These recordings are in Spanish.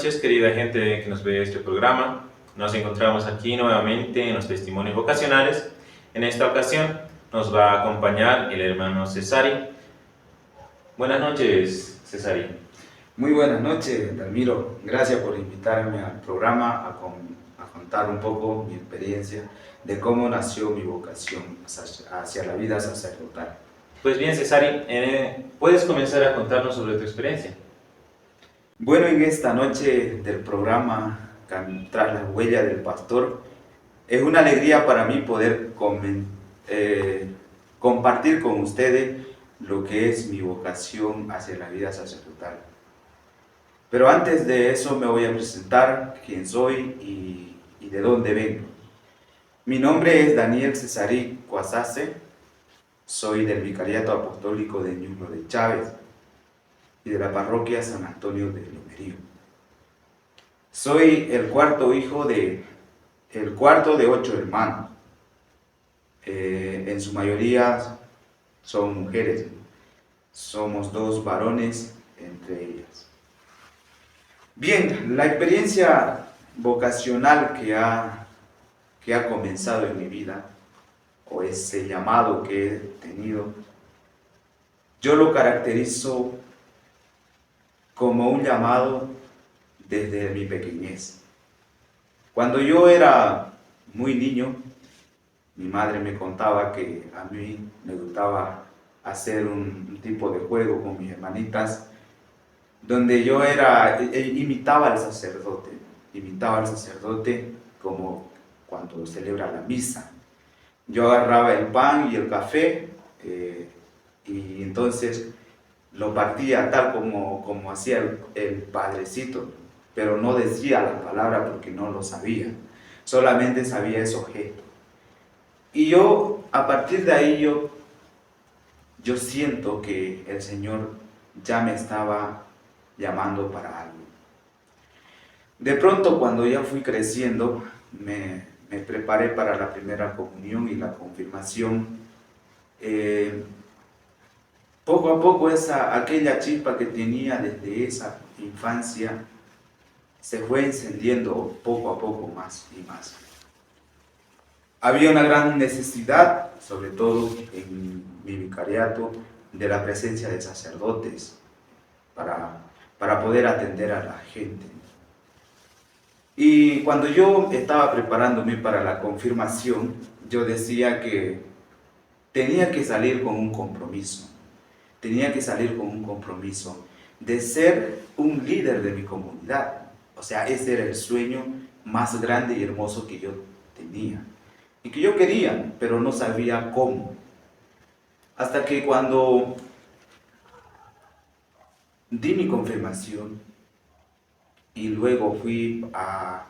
noches, querida gente que nos ve este programa. Nos encontramos aquí nuevamente en los testimonios vocacionales. En esta ocasión nos va a acompañar el hermano Cesari. Buenas noches, Cesari. Muy buenas noches, Dalmiro. Gracias por invitarme al programa a contar un poco mi experiencia de cómo nació mi vocación hacia la vida sacerdotal. Pues bien, Cesari, ¿puedes comenzar a contarnos sobre tu experiencia? Bueno, en esta noche del programa Tras la huella del pastor, es una alegría para mí poder compartir con ustedes lo que es mi vocación hacia la vida sacerdotal. Pero antes de eso me voy a presentar quién soy y de dónde vengo. Mi nombre es Daniel Cesarí Coazase, soy del Vicariato Apostólico de Ñuble de Chávez y de la parroquia San Antonio de Lomerío. Soy el cuarto de 8 hermanos. En su mayoría son mujeres. Somos 2 varones entre ellas. Bien, la experiencia vocacional que ha comenzado en mi vida, o ese llamado que he tenido, yo lo caracterizo como un llamado desde mi pequeñez. Cuando yo era muy niño, mi madre me contaba que a mí me gustaba hacer un tipo de juego con mis hermanitas, donde yo imitaba al sacerdote como cuando celebra la misa. Yo agarraba el pan y el café y entonces lo partía tal como hacía el padrecito, pero no decía la palabra porque no lo sabía, solamente sabía esos gestos. Y yo, a partir de ahí, yo siento que el Señor ya me estaba llamando para algo. De pronto, cuando ya fui creciendo, me preparé para la primera comunión y la confirmación. Poco a poco aquella chispa que tenía desde esa infancia se fue encendiendo poco a poco más y más. Había una gran necesidad, sobre todo en mi vicariato, de la presencia de sacerdotes para poder atender a la gente. Y cuando yo estaba preparándome para la confirmación, yo decía que tenía que salir con un compromiso. Tenía que salir con un compromiso de ser un líder de mi comunidad. O sea, ese era el sueño más grande y hermoso que yo tenía. Y que yo quería, pero no sabía cómo. Hasta que cuando di mi confirmación y luego fui a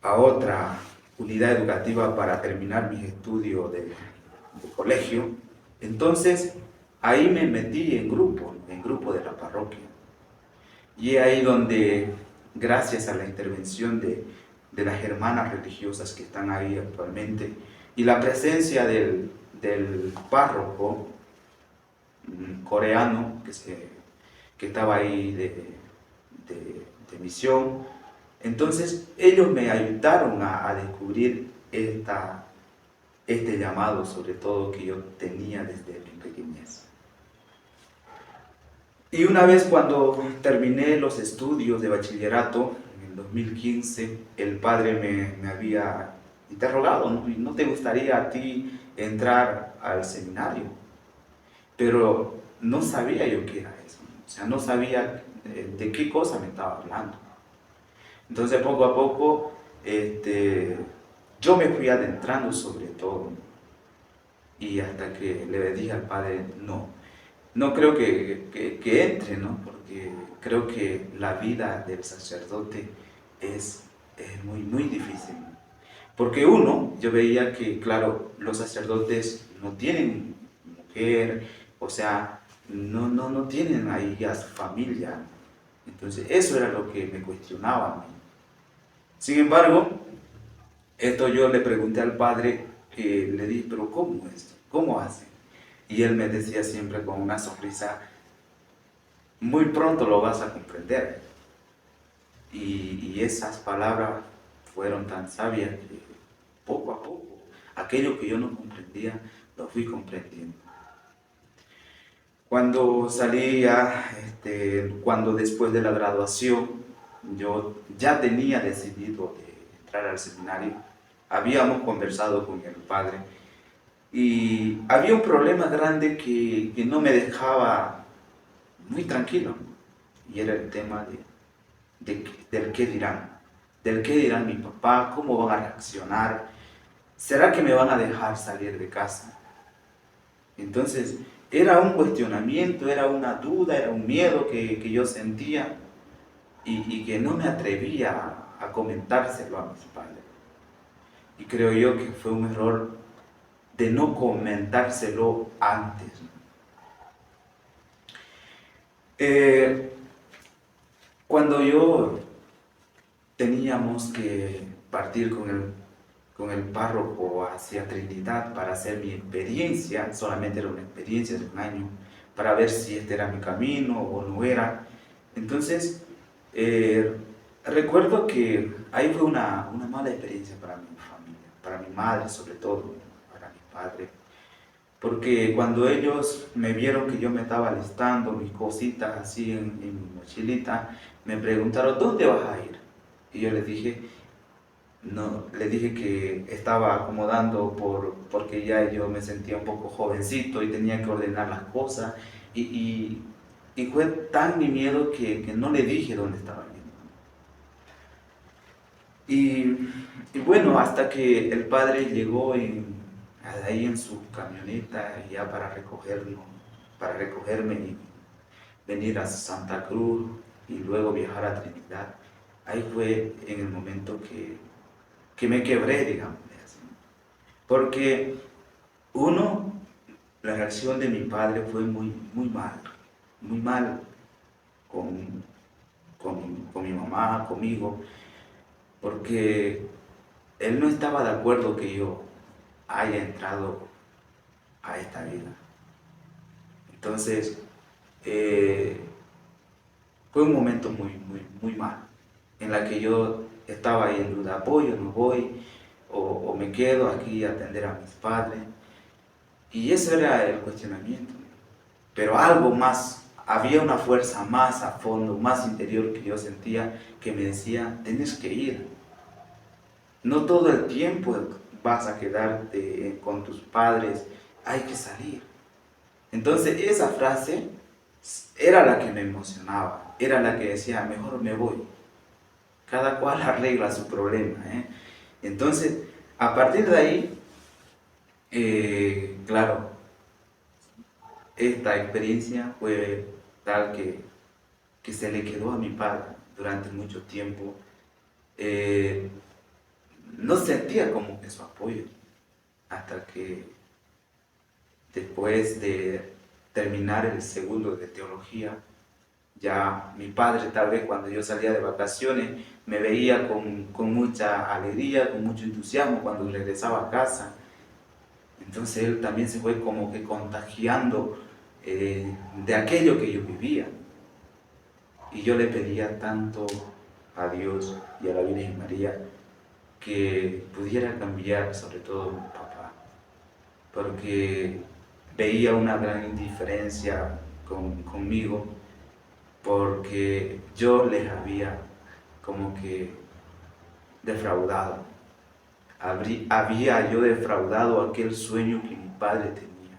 otra unidad educativa para terminar mis estudios de colegio, entonces ahí me metí en grupo de la parroquia. Y ahí donde, gracias a la intervención de las hermanas religiosas que están ahí actualmente, y la presencia del párroco coreano que estaba ahí de misión, entonces ellos me ayudaron a descubrir este llamado, sobre todo que yo tenía desde mi pequeñez. Y una vez cuando terminé los estudios de bachillerato, en el 2015, el padre me había interrogado, ¿no te gustaría a ti entrar al seminario? Pero no sabía yo qué era eso, o sea, no sabía de qué cosa me estaba hablando. Entonces poco a poco yo me fui adentrando sobre todo, y hasta que le dije al padre, no creo que entre, ¿no? Porque creo que la vida del sacerdote es muy, muy difícil. Porque yo veía que, claro, los sacerdotes no tienen mujer, o sea, no tienen ahí a su familia. Entonces, eso era lo que me cuestionaba a mí. Sin embargo, esto yo le pregunté al padre, le dije, pero ¿cómo es? ¿Cómo hace? Y él me decía siempre con una sonrisa, muy pronto lo vas a comprender. y esas palabras fueron tan sabias que poco a poco, aquello que yo no comprendía, lo fui comprendiendo. Cuando salía, cuando después de la graduación, yo ya tenía decidido de entrar al seminario, habíamos conversado con el padre y había un problema grande que no me dejaba muy tranquilo, y era el tema del qué dirán mi papá, cómo van a reaccionar, ¿será que me van a dejar salir de casa? Entonces, era un cuestionamiento, era una duda, era un miedo que yo sentía y que no me atrevía a comentárselo a mis padres. Y creo yo que fue un error de no comentárselo antes. Cuando yo teníamos que partir con el párroco hacia Trinidad para hacer mi experiencia, solamente era una experiencia de un año, para ver si este era mi camino o no era. Entonces, recuerdo que ahí fue una mala experiencia para mi familia, para mi madre sobre todo, para mi padre, porque cuando ellos me vieron que yo me estaba alistando mis cositas así en mi mochilita, me preguntaron, ¿dónde vas a ir? Y yo les dije, no, le dije que estaba acomodando porque ya yo me sentía un poco jovencito y tenía que ordenar las cosas y fue tan mi miedo que no le dije dónde estaba yendo. Y bueno, hasta que el padre llegó ahí en su camioneta ya para recogerme y venir a Santa Cruz y luego viajar a Trinidad, ahí fue en el momento que me quebré, digamos, así. Porque la reacción de mi padre fue muy mal con mi mamá, conmigo, porque él no estaba de acuerdo que yo haya entrado a esta vida. Entonces, fue un momento muy mal, en la que yo estaba ahí en duda, voy o no voy, o me quedo aquí a atender a mis padres. Y ese era el cuestionamiento. Pero algo más, había una fuerza más a fondo, más interior que yo sentía, que me decía, tienes que ir. No todo el tiempo vas a quedarte con tus padres, hay que salir. Entonces esa frase era la que me emocionaba, era la que decía, mejor me voy. Cada cual arregla su problema. Entonces, a partir de ahí, claro, esta experiencia fue tal que se le quedó a mi padre durante mucho tiempo. No sentía como que su apoyo, hasta que después de terminar el segundo de teología, ya mi padre, tal vez cuando yo salía de vacaciones, me veía con mucha alegría, con mucho entusiasmo cuando regresaba a casa. Entonces él también se fue como que contagiando de aquello que yo vivía. Y yo le pedía tanto a Dios y a la Virgen María que pudiera cambiar, sobre todo mi papá, porque veía una gran indiferencia conmigo, porque yo les había como que defraudado. Había yo defraudado aquel sueño que mi padre tenía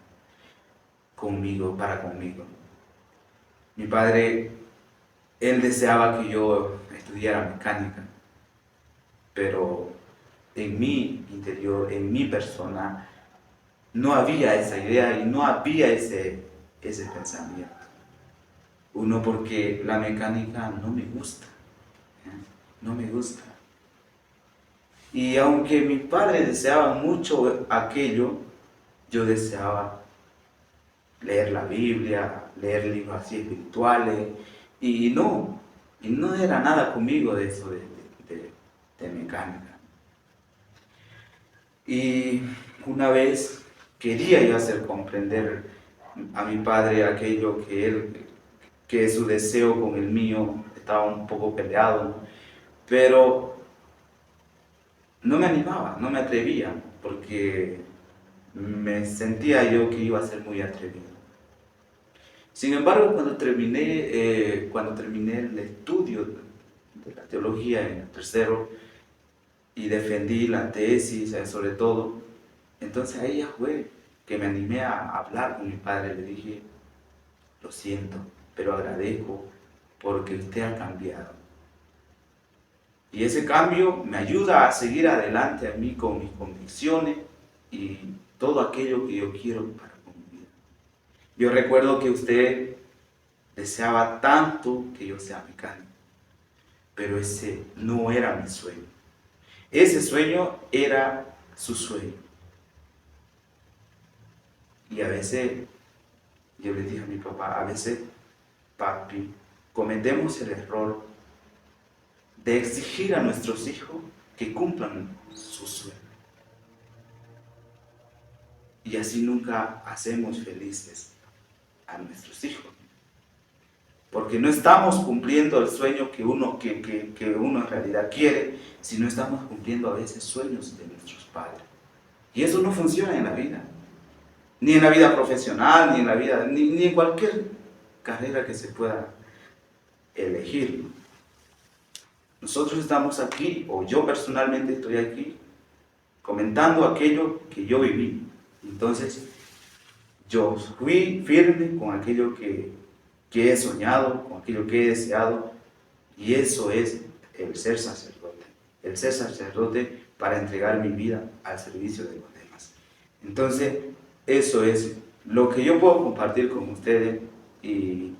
conmigo, para conmigo. Mi padre, él deseaba que yo estudiara mecánica, pero en mi interior, en mi persona, no había esa idea y no había ese pensamiento. Uno, porque la mecánica no me gusta, no me gusta. Y aunque mi padre deseaba mucho aquello, yo deseaba leer la Biblia, leer libros así espirituales, y no era nada conmigo de eso de mecánica. Y una vez quería yo hacer comprender a mi padre aquello que su deseo con el mío estaba un poco peleado, ¿no? pero no me animaba, no me atrevía, porque me sentía yo que iba a ser muy atrevido. Sin embargo, cuando terminé el estudio de la teología en el tercero y defendí la tesis, sobre todo, entonces ahí ya fue que me animé a hablar con mi padre. Le dije, lo siento, pero agradezco porque usted ha cambiado. Y ese cambio me ayuda a seguir adelante a mí con mis convicciones y todo aquello que yo quiero para mi vida. Yo recuerdo que usted deseaba tanto que yo sea mecánico, pero ese no era mi sueño. Ese sueño era su sueño. Y a veces, yo le dije a mi papá, a veces, papi, cometemos el error de exigir a nuestros hijos que cumplan su sueño. Y así nunca hacemos felices a nuestros hijos. Porque no estamos cumpliendo el sueño que uno en realidad quiere, sino estamos cumpliendo a veces sueños de nuestros padres. Y eso no funciona en la vida. Ni en la vida profesional, ni en la vida, ni en cualquier carrera que se pueda elegir. Nosotros estamos aquí, o yo personalmente estoy aquí, comentando aquello que yo viví. Entonces, yo fui firme con aquello que he soñado, con aquello que he deseado, y eso es el ser sacerdote. El ser sacerdote para entregar mi vida al servicio de los demás. Entonces, eso es lo que yo puedo compartir con ustedes y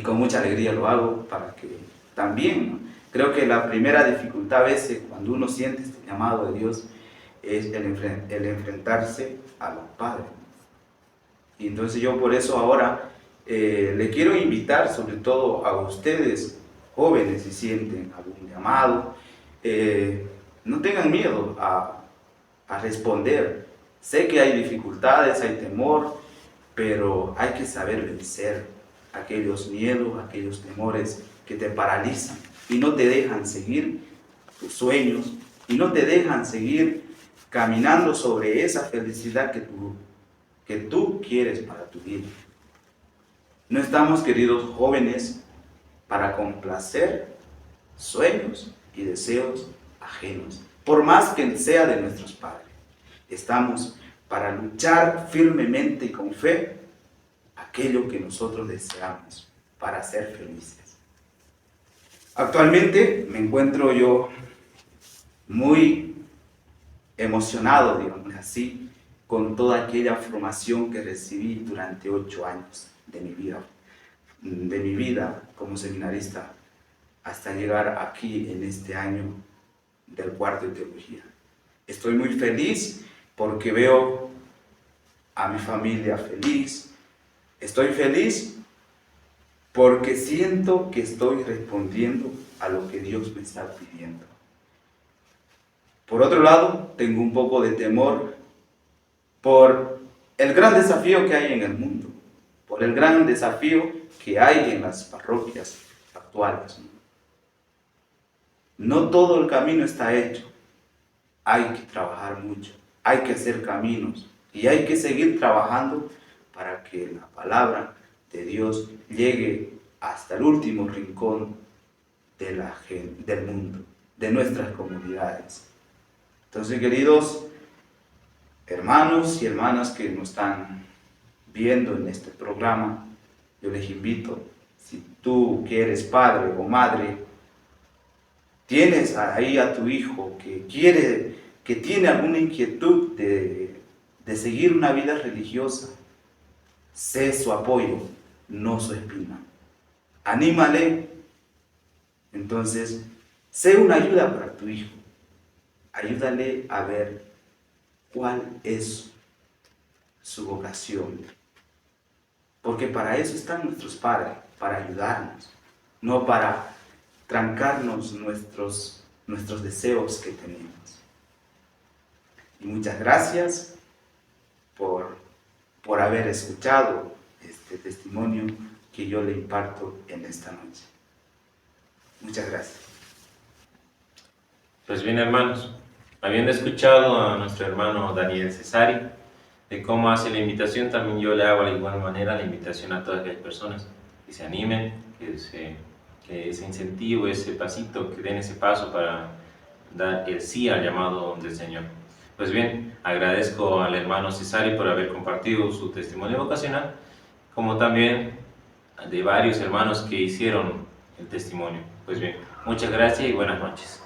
con mucha alegría lo hago para que también, ¿no? Creo que la primera dificultad a veces cuando uno siente este llamado de Dios es el enfrentarse a los padres. Y entonces yo por eso ahora le quiero invitar sobre todo a ustedes, jóvenes, si sienten algún llamado, no tengan miedo a responder. Sé que hay dificultades, hay temor, pero hay que saber vencer aquellos miedos, aquellos temores que te paralizan y no te dejan seguir tus sueños y no te dejan seguir caminando sobre esa felicidad que tú quieres para tu vida. No estamos, queridos jóvenes, para complacer sueños y deseos ajenos, por más que sea de nuestros padres. Estamos para luchar firmemente y con fe aquello que nosotros deseamos para ser felices. Actualmente me encuentro yo muy emocionado, digamos así, con toda aquella formación que recibí durante 8 años de mi vida como seminarista, hasta llegar aquí en este año del cuarto de teología. Estoy muy feliz porque veo a mi familia feliz. Estoy feliz porque siento que estoy respondiendo a lo que Dios me está pidiendo. Por otro lado, tengo un poco de temor por el gran desafío que hay en el mundo, por el gran desafío que hay en las parroquias actuales. No todo el camino está hecho. Hay que trabajar mucho, hay que hacer caminos y hay que seguir trabajando para que la palabra de Dios llegue hasta el último rincón del mundo, de nuestras comunidades. Entonces, queridos hermanos y hermanas que nos están viendo en este programa, yo les invito, si tú que eres padre o madre, tienes ahí a tu hijo que tiene alguna inquietud de seguir una vida religiosa, sé su apoyo, no su espina. Anímale. Entonces, sé una ayuda para tu hijo. Ayúdale a ver cuál es su vocación. Porque para eso están nuestros padres, para ayudarnos, no para trancarnos nuestros deseos que tenemos. Y muchas gracias por haber escuchado este testimonio que yo le imparto en esta noche. Muchas gracias. Pues bien, hermanos, habiendo escuchado a nuestro hermano Daniel Cesari de cómo hace la invitación, también yo le hago de igual manera la invitación a todas aquellas personas que se animen, que ese incentivo, ese pasito, que den ese paso para dar el sí al llamado del Señor. Pues bien, agradezco al hermano Cesari por haber compartido su testimonio vocacional, como también de varios hermanos que hicieron el testimonio. Pues bien, muchas gracias y buenas noches.